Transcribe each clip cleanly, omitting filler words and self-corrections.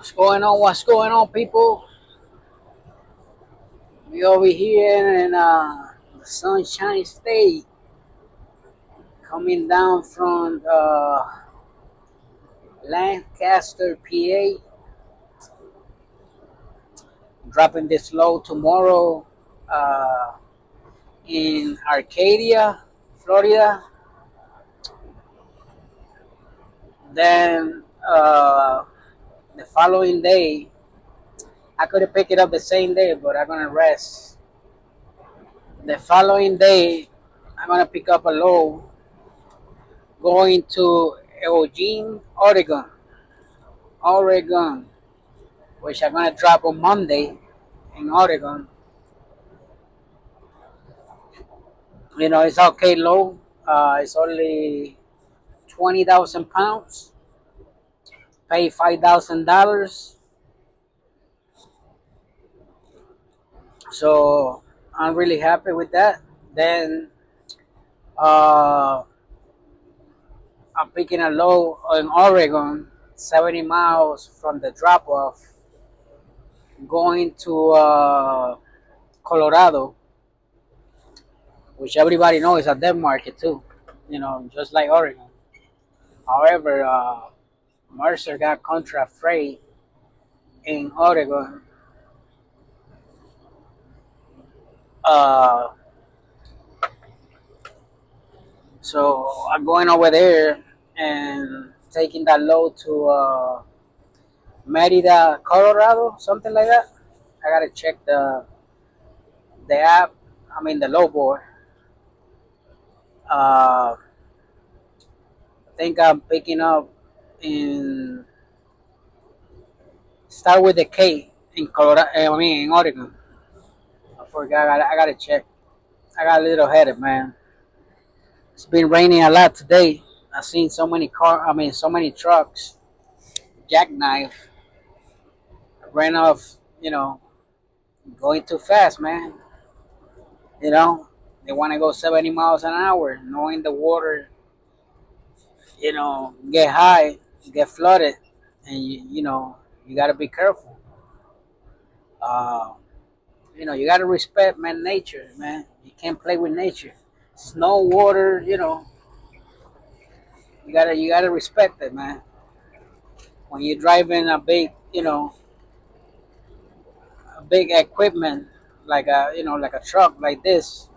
What's going on? What's going on, people? We over here in the Sunshine State, coming down from Lancaster, PA, dropping this load tomorrow uh, in Arcadia, Florida. Then the following day, I could have picked it up the same day, but I'm gonna rest. The following day, I'm gonna pick up a load going to Eugene, Oregon, which I'm gonna drop on Monday in Oregon. It's okay low. It's only 20,000 pounds. Pay $5,000. So I'm really happy with that. Then uh, I'm picking a low in Oregon, 70 miles from the drop off, going to Colorado, which everybody knows is a dead market too. Just like Oregon. However, Mercer got contract freight in Oregon. Uh, so I'm going over there and taking that load to Merida, Colorado, something like that. I gotta check the app. I mean the load board. I think I'm picking up in start with the K in Colorado. I mean in Oregon. I forgot. I gotta check. I got a little headed, man. It's been raining a lot today. I've seen so many so many trucks, jackknife, ran off, going too fast, man. You know, they want to go 70 miles an hour, knowing the water, get high, get flooded, and you got to be careful. Uh, you got to respect, man, nature, man. You can't play with nature. Snow, water, you gotta respect it, man. When you're driving a big, big equipment like a truck like this,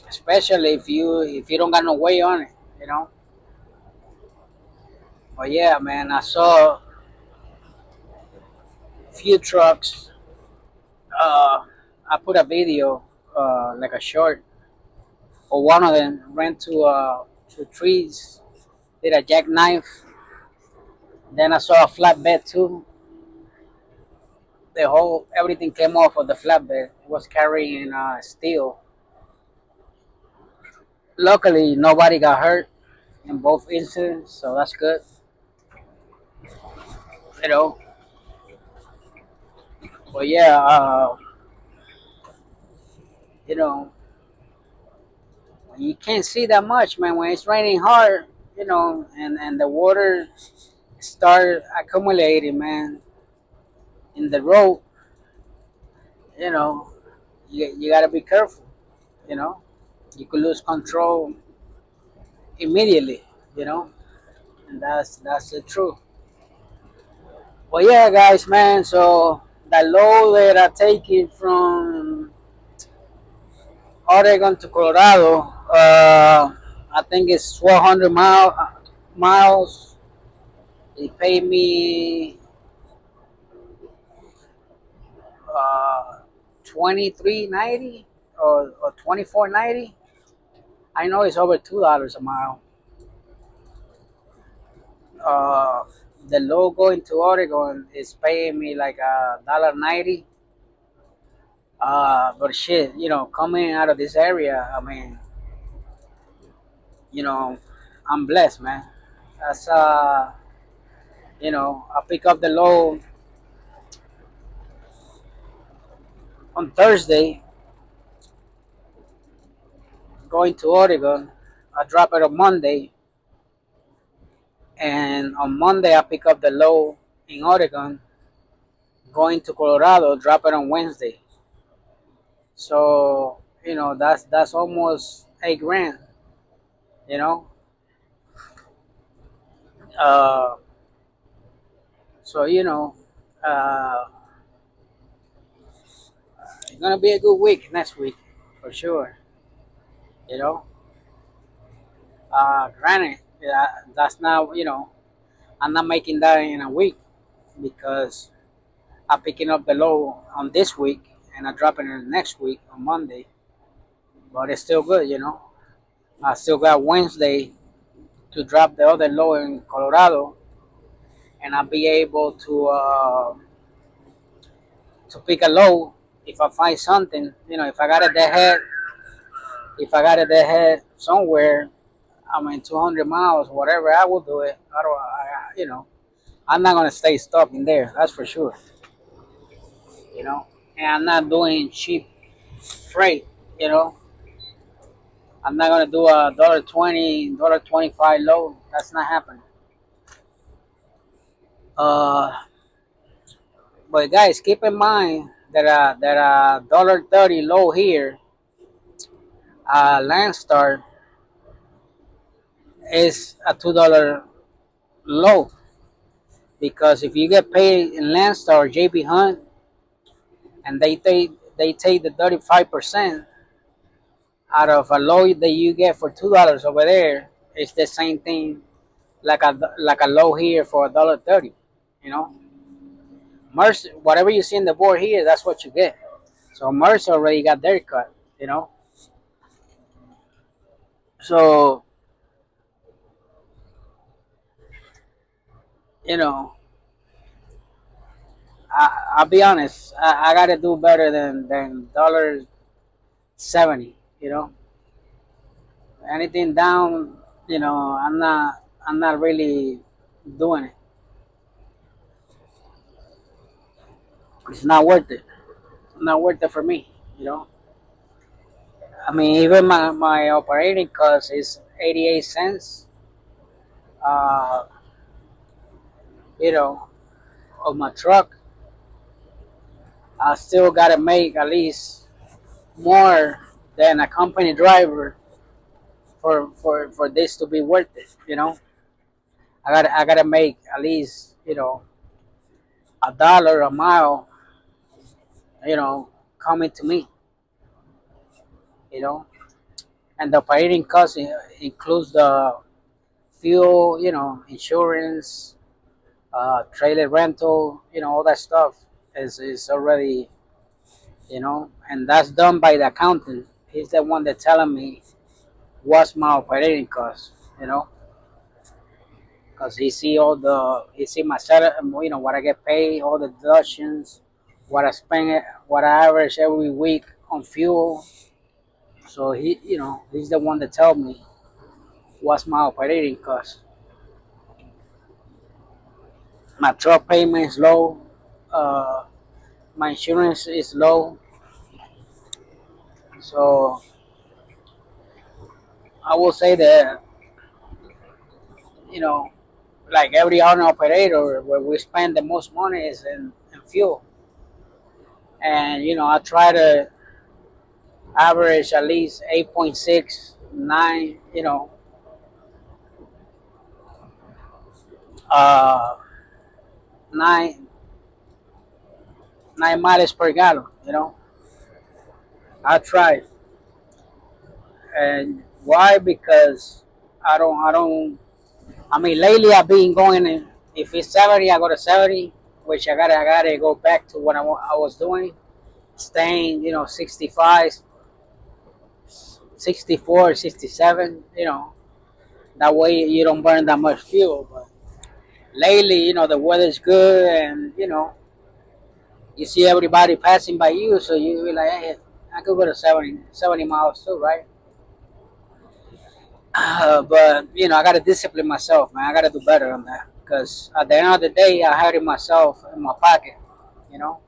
especially if you don't got no weight on it, you know. But yeah, man, I saw a few trucks. Uh, I put a video, like a short, or one of them ran to trees, did a jackknife. Then I saw a flatbed too. The whole everything came off of the flatbed. It was carrying steel. Luckily, nobody got hurt in both incidents, so that's good. You know, but yeah, you know, you can't see that much, man. When it's raining hard, and the water start accumulating, man, in the road, you know, you gotta be careful. You know, you could lose control immediately. You know, and that's the truth. But yeah, guys, man. So the load that I take it from Oregon to Colorado, I think it's 1,200 miles. They pay me 23.90 or 24.90. I know it's over $2 a mile. Uh, the low going to Oregon is paying me like $1.90. But shit, coming out of this area, I mean, you know, I'm blessed, man. That's I pick up the load on Thursday, going to Oregon. I drop it on Monday. And on Monday, I pick up the load in Oregon, going to Colorado, drop it on Wednesday. So that's almost 8 grand. You know, uh, so it's gonna be a good week next week for sure. You know, granted, yeah, that's not I'm not making that in a week because I'm picking up the load on this week and I'm dropping it next week on Monday. But it's still good. I still got Wednesday to drop the other load in Colorado, and I'll be able to pick a load if I find something. If I got it ahead, if I got it ahead somewhere, I mean 200 miles, whatever, I will do it. I don't, I'm not gonna stay stuck in there. That's for sure. You know, and I'm not doing cheap freight. You know, I'm not gonna do a $1.20, $1.25 load. That's not happening. Uh, but guys, keep in mind that a $1.30 low here, Landstar is a $2 low because if you get paid in Landstar or JB Hunt and they take the 35% out of a low that you get for $2 over there, it's the same thing like a low here for $1.30. You know, Mercer, whatever you see in the board here, that's what you get. So Mercer already got their cut. You know, so you know, I'll be honest. I gotta do better than $1.70. Anything down, I'm not really doing it. It's not worth it. Not worth it for me. You know. I mean, even my operating cost is 88 cents. Uh, you know, of my truck. I still gotta make at least more than a company driver for this to be worth it. I gotta make at least $1 a mile. Coming to me. You know, and the operating cost includes the fuel. Insurance, trailer rental. All that stuff is already. And that's done by the accountant. He's the one that's telling me what's my operating cost. You know, because he see my setup, what I get paid, all the deductions, what I spend, what I average every week on fuel. So he's the one that tell me what's my operating cost. My truck payment is low. Uh, my insurance is low. So I will say that you know, like every owner operator, where we spend the most money is in fuel. And I try to average at least 8.6, 9, 9 miles per gallon. I try. And why? Because I mean, lately I've been going in. If it's 70, I go to 70, which I gotta go back to what I was doing, staying 65, 64, 67. That way you don't burn that much fuel. But lately, the weather's good, and you see everybody passing by you, so you're like, hey, I could go to 70 miles too, right? But I gotta discipline myself, man. I gotta do better on that because at the end of the day, I had it myself in my pocket. You know,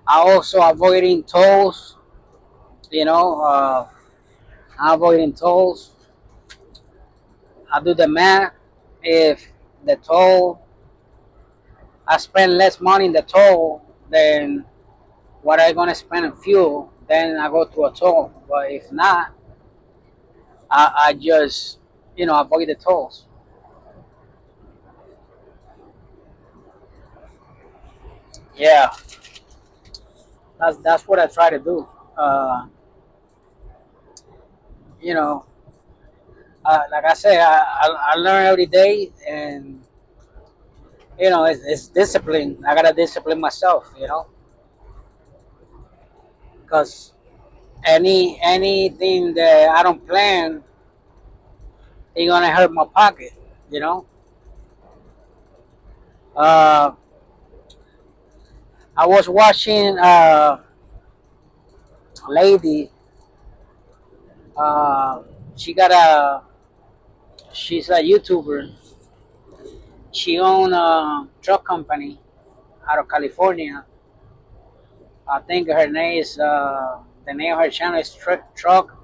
I also avoiding tolls. You know, avoiding tolls. I do the math. If the toll, I spend less money in the toll than what I gonna spend in fuel. Then I go through a toll. But if not, I just avoid the tolls. Yeah, that's what I try to do. Uh, you know, like I say, I learn every day, and it's discipline. I gotta discipline myself, because anything that I don't plan, it's gonna hurt my pocket. You know, uh, I was watching a lady. Uh, she got a she's a YouTuber. She own a truck company out of California. I think her name is the name of her channel is Truck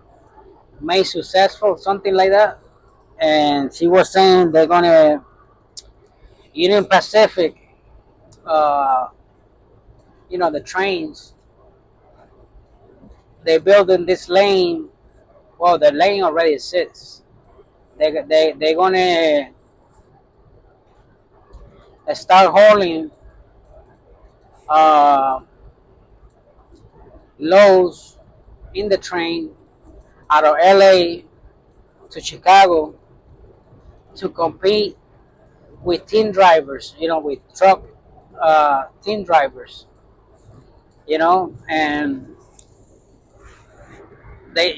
Made Successful, something like that. And she was saying they're gonna Union Pacific, uh, the trains. They building this lane. Well, the lane already exists. They're gonna start hauling uh, loads in the train out of LA to Chicago to compete with team drivers, with truck team drivers, and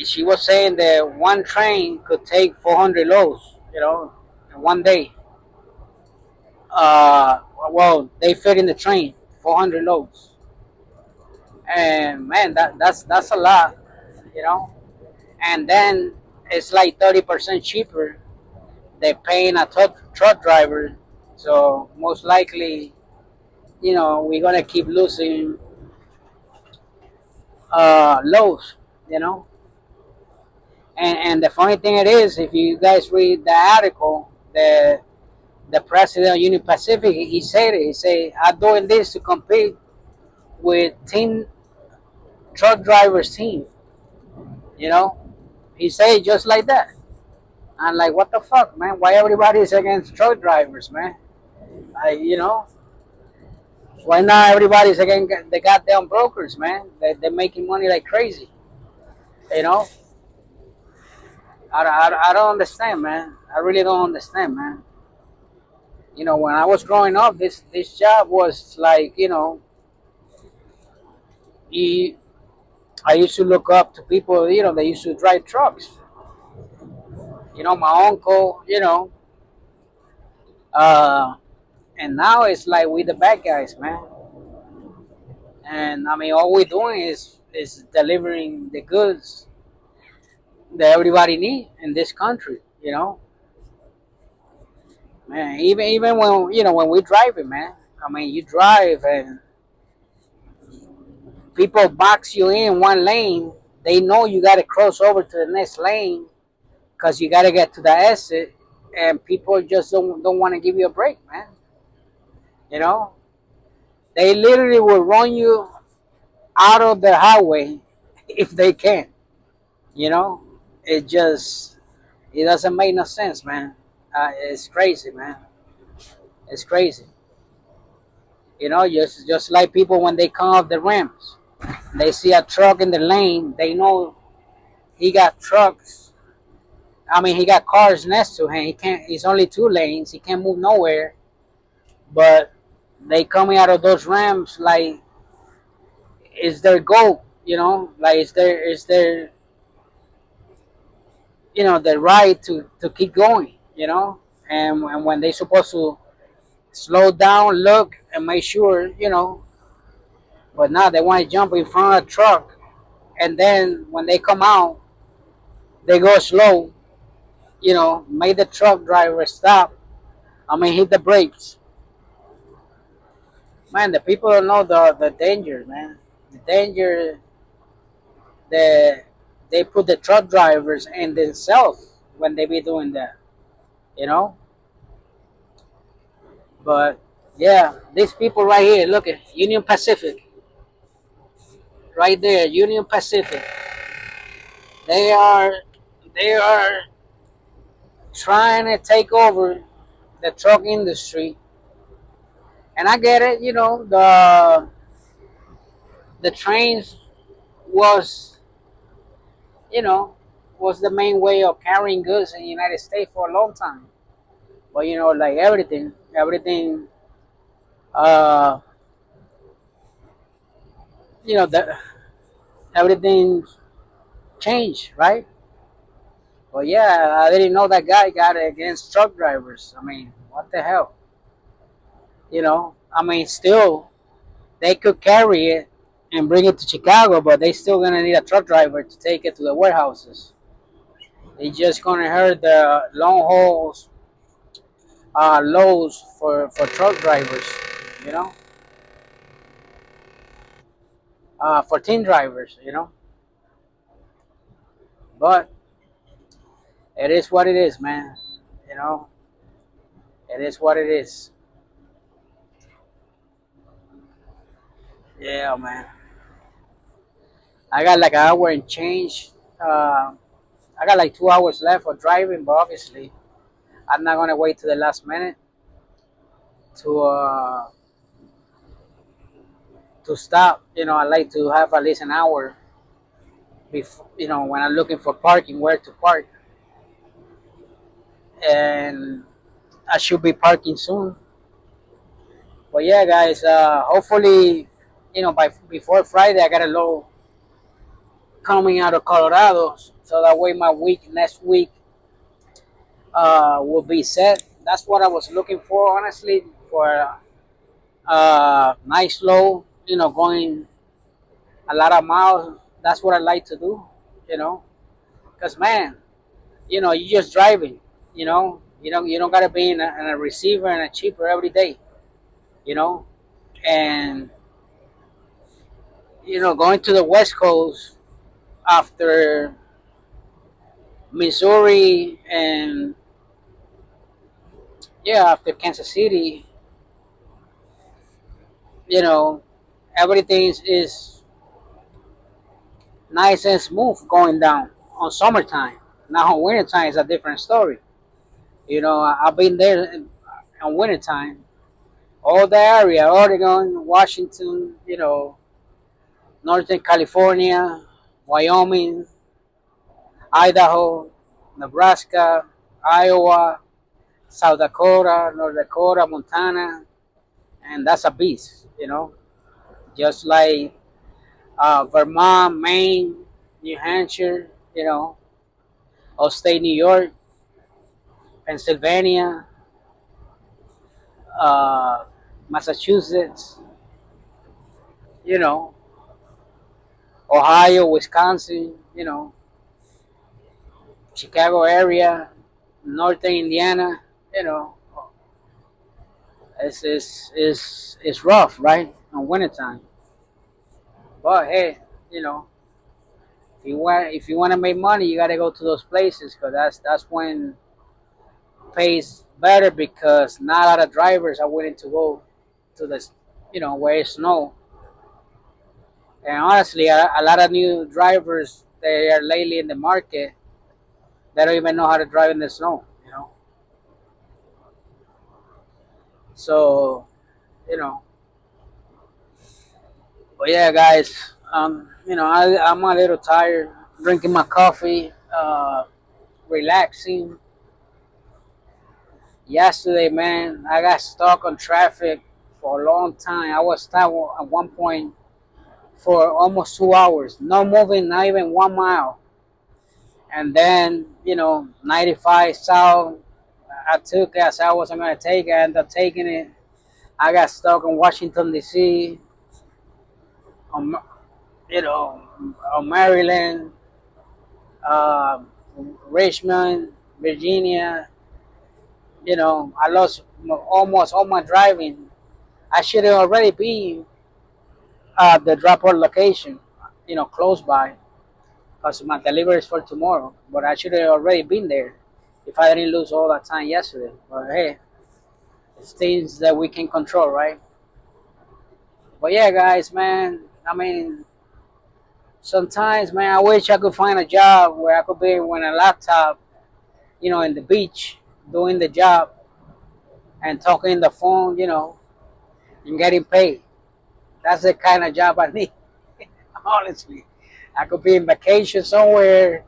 she was saying that one train could take 400 loads, in one day. Uh, well, they fit in the train 400 loads, and man, that's a lot, you know. And then it's like 30% cheaper. They're paying a truck driver, so most likely, we're gonna keep losing loads, you know. And the funny thing it is, if you guys read the article, the president of Union Pacific, he said it. He said, "I'm doing this to compete with team truck drivers team." You know, he said it just like that. I'm like, what the fuck, man? Why everybody is against truck drivers, man? Why not everybody's against the goddamn brokers, man? They're making money like crazy. You know, I don't understand, man. I really don't understand, man. When I was growing up, this job was like, you, I used to look up to people, they used to drive trucks. My uncle, uh, and now it's like we the bad guys, man. And I mean, all we're doing is delivering the goods that everybody need in this country. Man. Even when when we driving, man. I mean, you drive and people box you in one lane. They know you got to cross over to the next lane because you got to get to the exit, and people just don't want to give you a break, man. You know, they literally will run you out of the highway if they can. You know, it just it doesn't make no sense, man. It's crazy, man. It's crazy. Just like people when they come off the ramps, they see a truck in the lane. They know he got trucks. I mean, he got cars next to him. He can't. It's only two lanes. He can't move nowhere. But they coming out of those ramps like it's their goal. Like it's their the right to keep going. And when they supposed to slow down, look, and make sure. But now they want to jump in front of a truck, and then when they come out, they go slow. Make the truck driver stop. I mean, hit the brakes. Man, the people don't know the danger, man. The danger that they put the truck drivers and themselves when they be doing that. You know, But yeah, these people right here, look at Union Pacific, right there, Union Pacific. They are they are trying to take over the truck industry, and I get it. You know, the trains was you know was the main way of carrying goods in the United States for a long time. But you know, like everything, uh, the everything changed, right? But yeah, I didn't know that guy got it against truck drivers. I mean, what the hell? I mean, still they could carry it and bring it to Chicago, but they still gonna need a truck driver to take it to the warehouses. It's just gonna hurt the long hauls loads for truck drivers, you know, for team drivers, But it is what it is, man. You know, it is what it is. Yeah, man. I got like an hour and change. Uh, I got like 2 hours left for driving, but obviously I'm not gonna wait to the last minute to uh, to stop. I like to have at least an hour before, when I'm looking for parking, where to park, and I should be parking soon. But yeah, guys, hopefully, by before Friday, I got a load coming out of Colorado, so that way my week next week will be set. That's what I was looking for, honestly, for nice load. Going a lot of miles. That's what I like to do. You know, because man, you just driving. You don't gotta be in a receiver and a cheaper every day. You know, and going to the West Coast after Missouri and yeah, after Kansas City, you know, everything is nice and smooth going down on summertime. Now on wintertime is a different story. I've been there on wintertime. All the area, Oregon, Washington, Northern California, Wyoming, Idaho, Nebraska, Iowa, South Dakota, North Dakota, Montana, and that's a beast. Just like Vermont, Maine, New Hampshire, upstate New York, Pennsylvania, uh, Massachusetts, you know, Ohio, Wisconsin, Chicago area, northern Indiana, you know, it's rough, right? On wintertime. But hey, you know, if you want to make money, you gotta go to those places because that's when pays better because not a lot of drivers are willing to go to the where it's snow. And honestly, a lot of new drivers they are lately in the market. They don't even know how to drive in the snow. So you know, but yeah, guys. I'm a little tired. Drinking my coffee, relaxing. Yesterday, man, I got stuck on traffic for a long time. I was stuck at one point for almost 2 hours, no moving, not even 1 mile. And then, 95 south, I took it. I said I wasn't going to take it. I ended up taking it. I got stuck in Washington, D.C., on, on Maryland, uh, Richmond, Virginia. I lost almost all my driving. I should have already been at the drop-off location, close by, because my delivery is for tomorrow. But I should have already been there if I didn't lose all that time yesterday. But hey, things that we can control, right? But yeah, guys, man. I mean, sometimes, man, I wish I could find a job where I could be with a laptop, in the beach, doing the job and talking on the phone, and getting paid. That's the kind of job I need, honestly. I could be in vacation somewhere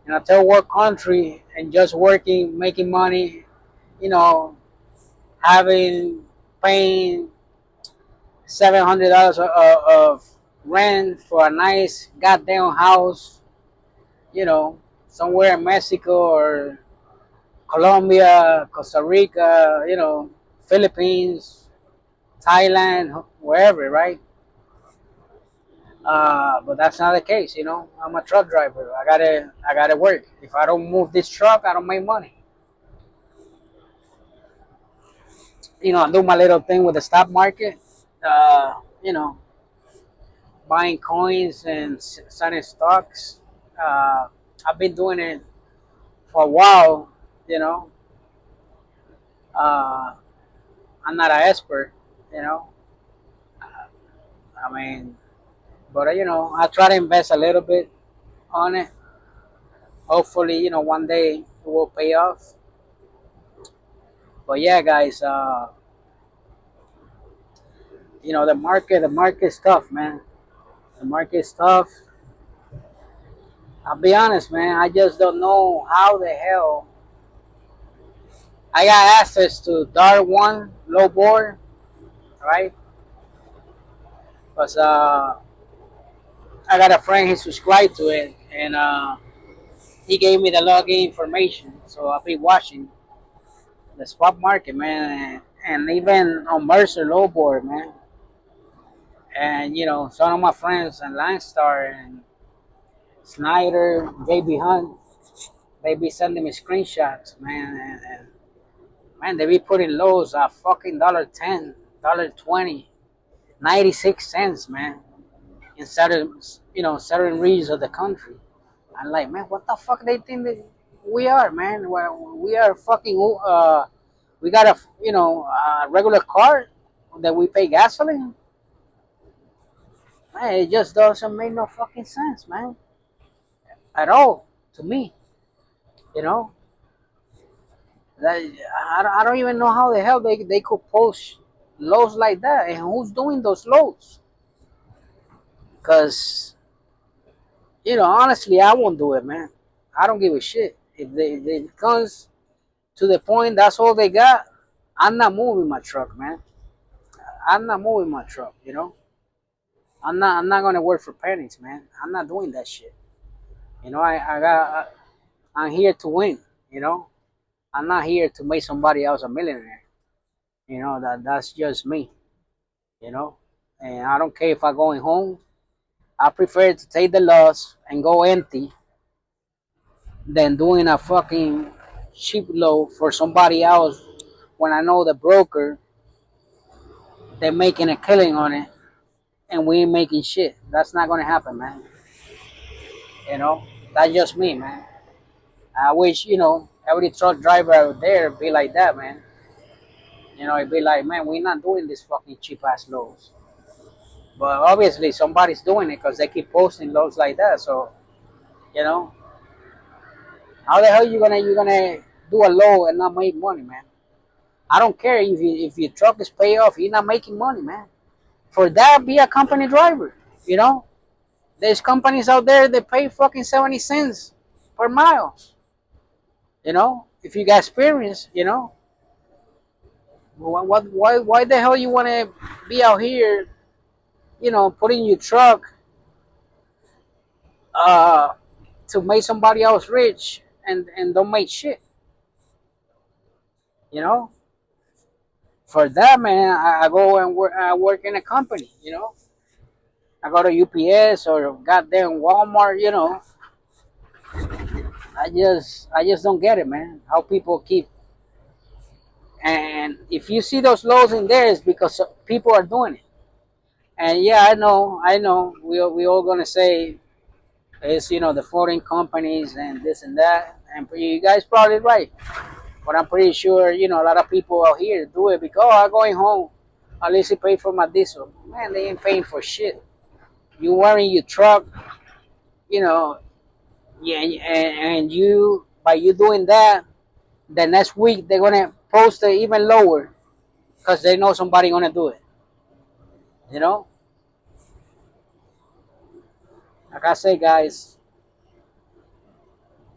in a third world country and just working, making money, you know, having paying $700 of rent for a nice goddamn house, you know, somewhere in Mexico or Colombia, Costa Rica, Philippines, Thailand, wherever, right? But that's not the case, I'm a truck driver. I gotta work. If I don't move this truck, I don't make money. I do my little thing with the stock market. Uh, you know, buying coins and selling stocks. Uh, I've been doing it for a while. You know, uh, I'm not an expert. You know, I mean, but I try to invest a little bit on it. Hopefully, one day it will pay off. But yeah, guys, the market's tough, man. The market's tough. I'll be honest, man. I just don't know how the hell I got access to Dart One low board, right? Because I got a friend who subscribed to it, and he gave me the login information, so I'll be watching the spot market, man, and even on Mercer low board, man. And some of my friends and Landstar and Snyder, JB Hunt, they be sending me screenshots, man, and man, they be putting lows at fucking $1.10, $1.20, 96 cents, man, in certain regions of the country. I'm like, man, what the fuck they think that we are, man? We are fucking. We got a regular car that we pay gasoline. Man, it just doesn't make no fucking sense, man, at all to me. You know, that I don't even know how the hell they could post loads like that, and who's doing those loads? Because honestly, I won't do it, man. I don't give a shit if it comes to the point that's all they got. I'm not moving my truck, man. I'm not moving my truck. I'm not gonna work for pennies, man. I'm not doing that shit. I'm here to win. You know, I'm not here to make somebody else a millionaire. That's just me. You know, and I don't care if I'm going home. I prefer to take the loss and go empty than doing a fucking cheap load for somebody else when I know the broker they're making a killing on it and we ain't making shit. That's not gonna happen, man. You know, that's just me, man. I wish every truck driver out there be like that, man. It'd be like, man, we're not doing this fucking cheap ass loads. But obviously somebody's doing it because they keep posting loads like that. So you know, how the hell you gonna do a load and not make money, man? I don't care if your truck is pay off, you're not making money, man. For that, be a company driver. You know, there's companies out there that pay fucking 70 cents per mile. If you got experience, why the hell you want to be out here, putting your truck uh, to make somebody else rich and don't make shit, you know? For that, man, I go and work in a company, I go to UPS or goddamn Walmart, I just don't get it, man. How people keep, and if you see those lows in there, it's because people are doing it. And yeah, I know, we all gonna say it's the foreign companies and this and that, and you guys probably right. But I'm pretty sure, a lot of people out here do it because, I'm going home. At least you pay for my diesel. Man, they ain't paying for shit. You wearing your truck, you know, yeah, and you, by you doing that, the next week they're gonna post it even lower because they know somebody gonna do it. You know, like I say, guys,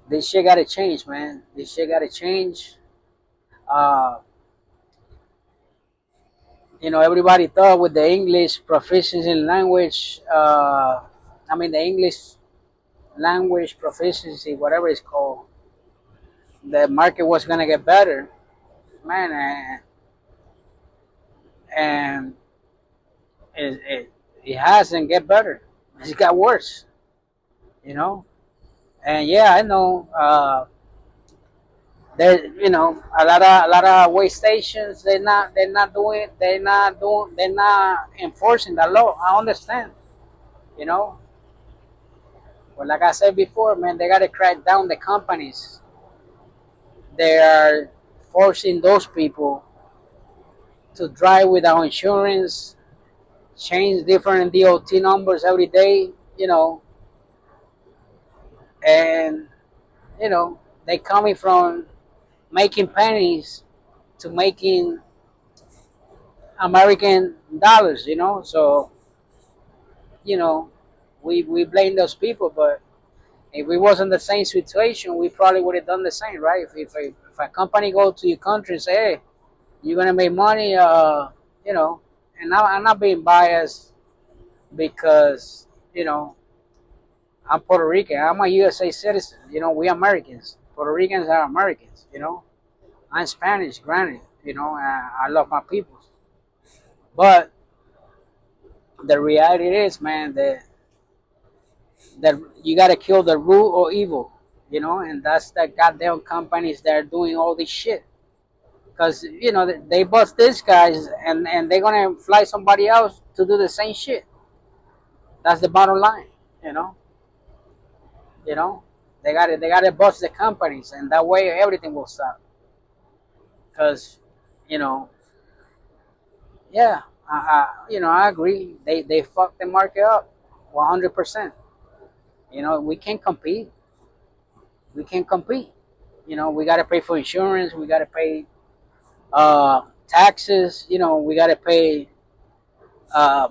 this shit gotta change, man. This shit gotta change. Uh, everybody thought with the English proficiency in language, the English language proficiency, whatever it's called, the market was gonna get better, man, and it hasn't get better. It's got worse, you know. And yeah, I know. There, a lot of way stations. They're not enforcing the law. I understand, you know. But like I said before, man, they gotta crack down the companies. They are forcing those people to drive without insurance, change different DOT numbers every day, and they coming from making pennies to making American dollars, So, you know, we blame those people, but if we was in the same situation, we probably would have done the same, right? If a company go to your country and say, hey, you're gonna make money, you know, and I'm not being biased because I'm Puerto Rican. I'm a USA citizen. We Americans. Puerto Ricans are Americans. I'm Spanish, granted. I love my people, but the reality is, man, that you gotta kill the root or evil, and that's the goddamn companies that are doing all this shit. Because they bust these guys, and they're gonna fly somebody else to do the same shit. That's the bottom line, you know. You know, they gotta bust the companies, and that way everything will stop. Because, you know, yeah, I agree. They fucked the market up, 100%. We can't compete. We can't compete. We gotta pay for insurance. We gotta pay taxes. We gotta pay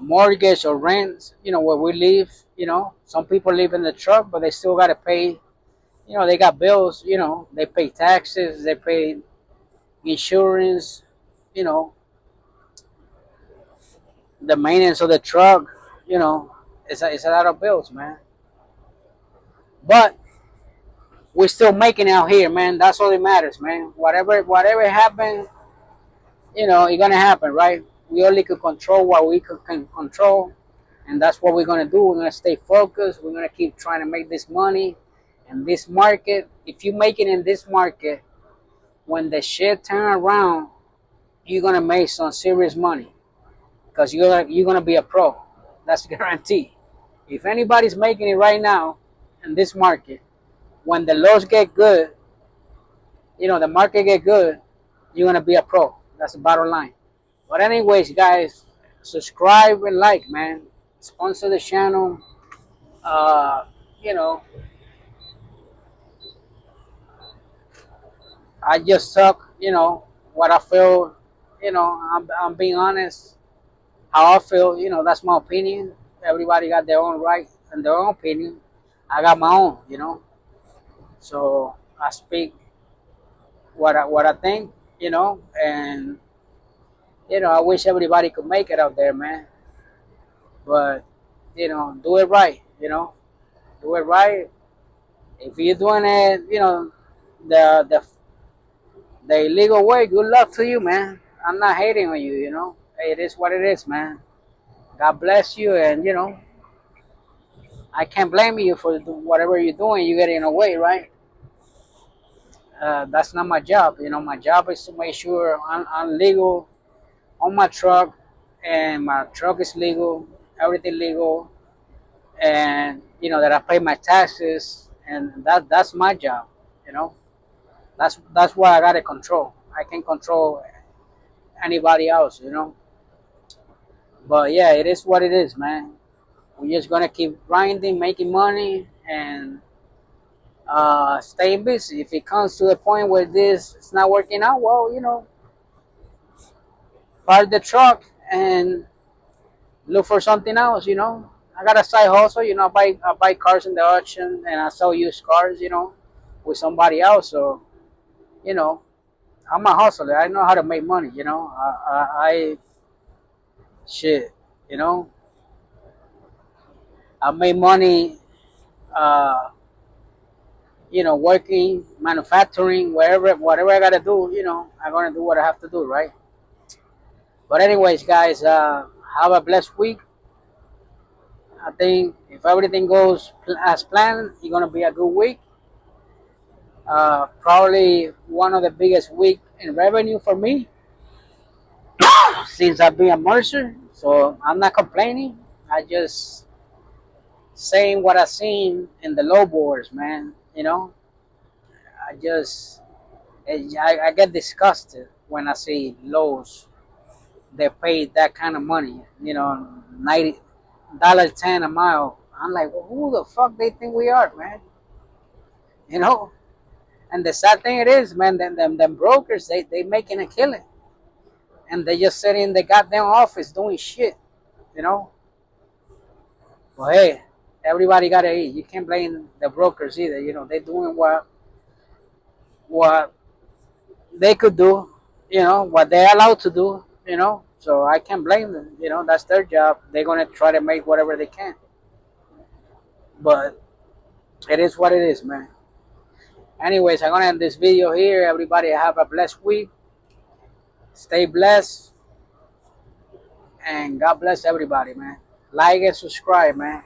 mortgage or rent. Where we live. Some people live in the truck, but they still gotta pay. They got bills. They pay taxes. They pay insurance. You know, the maintenance of the truck. It's a lot of bills, man. But we're still making it out here, man. That's all that matters, man. Whatever happens, it's gonna happen, right? We only can control what we can control, and that's what we're gonna do. We're gonna stay focused. We're gonna keep trying to make this money in this market. If you make it in this market, when the shit turn around, you're gonna make some serious money because you're gonna be a pro. That's a guarantee. If anybody's making it right now in this market, when the laws get good, the market get good, you're gonna be a pro. That's the bottom line. But anyways, guys, subscribe and like, man. Sponsor the channel. Uh, you know, I just talk, what I feel. I'm being honest. How I feel, that's my opinion. Everybody got their own right and their own opinion. I got my own. So I speak what I think, and I wish everybody could make it out there, man. But do it right. Do it right. If you're doing it, the the the illegal way, good luck to you, man. I'm not hating on you. Hey, it is what it is, man. God bless you, and I can't blame you for whatever you're doing. You get in a way, right? That's not my job. My job is to make sure I'm legal on my truck, and my truck is legal, everything legal, and that I pay my taxes, and that's my job. You know, That's what I gotta control. I can't control anybody else, you know. But yeah, it is what it is, man. We're just gonna keep grinding, making money, and staying busy. If it comes to the point where this is not working out, well, you know, park the truck and look for something else. You know, I got a side hustle. You know, I buy cars in the auction and I sell used cars. You know, with somebody else. So you know, I'm a hustler. I know how to make money. You know, I shit. You know, I make money. Uh, you know, working, manufacturing, whatever I gotta do. You know, I'm gonna do what I have to do, right? But anyways, guys, have a blessed week. I think if everything goes as planned, it's gonna be a good week. Probably one of the biggest week in revenue for me since I've been a Mercer. So I'm not complaining. I just saying what I seen in the low boards, man. You know, I just I get disgusted when I see lows they pay that kind of money. You know, $90 10 a mile. I'm like, well, who the fuck they think we are, man? You know. And the sad thing it is, man, them brokers they making a killing, and they just sitting in the goddamn office doing shit. You know. But hey, everybody gotta eat. You can't blame the brokers either. You know, they doing what they could do. You know what they're allowed to do. You know, so I can't blame them. You know, that's their job. They're gonna try to make whatever they can. But it is what it is, man. Anyways, I'm gonna end this video here. Everybody have a blessed week. Stay blessed, and God bless everybody, man. Like and subscribe, man.